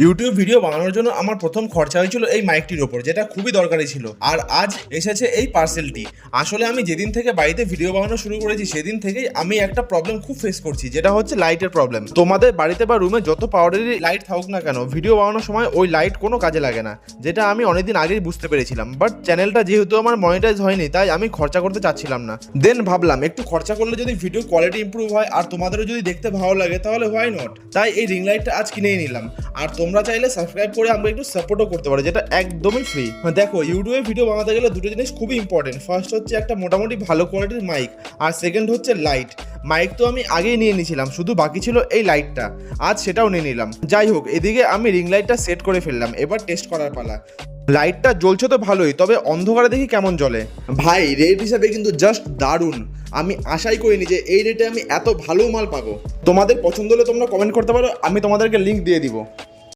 YouTube video বানানোর জন্য আমার প্রথম খরচা হয়েছিল এই মাইকটির ওপর, যেটা খুবই দরকারি ছিল। আর আজ এসেছে এই পার্সেলটি। আসলে আমি যেদিন থেকে বাড়িতে ভিডিও বানানো শুরু করেছি সেদিন থেকেই আমি একটা প্রবলেম খুব ফেস করছি, যেটা হচ্ছে লাইটের প্রবলেম। তোমাদের বাড়িতে বা রুমে যত পাওয়ারেরই লাইট থাকুক না কেন, ভিডিও বানানোর সময় ওই লাইট কোনো কাজে লাগে না, যেটা আমি অনেকদিন আগেই বুঝতে পেরেছিলাম। বাট চ্যানেলটা যেহেতু আমার মনিটাইজ হয়নি, তাই আমি খরচা করতে চাচ্ছিলাম না। দেন ভাবলাম একটু খরচা করলে যদি ভিডিও কোয়ালিটি ইমপ্রুভ হয় আর তোমাদেরও যদি দেখতে ভালো লাগে, তাহলে হোয়াই নট। তাই এই রিং লাইটটা আজ কিনেই নিলাম। আর তোমরা চাইলে সাবস্ক্রাইব করে আমাকে একটু সাপোর্টও করতে পারো, যেটা একদমই ফ্রি। দেখো, ইউটিউবে ভিডিও বানাতে গেলে দুটো জিনিস খুবই ইম্পর্টেন্ট। ফার্স্ট হচ্ছে একটা মোটামুটি ভালো কোয়ালিটির মাইক, আর সেকেন্ড হচ্ছে লাইট। মাইক তো আমি আগেই নিয়ে নিয়েছিলাম, শুধু বাকি ছিল এই লাইটটা। আজ সেটাও নিয়ে নিলাম। যাই হোক, এদিকে আমি রিং লাইটটা সেট করে ফেললাম, এবার টেস্ট করার পালা। লাইটটা জ্বলছে তো ভালোই, তবে অন্ধকারে দেখি কেমন জ্বলে। ভাই, রেট হিসাবে কিন্তু জাস্ট দারুণ। আমি আশাই করিনি যে এই রেটে আমি এত ভালো মাল পাবো। তোমাদের পছন্দ হলে তোমরা কমেন্ট করতে পারো, আমি তোমাদেরকে লিঙ্ক দিয়ে দিব।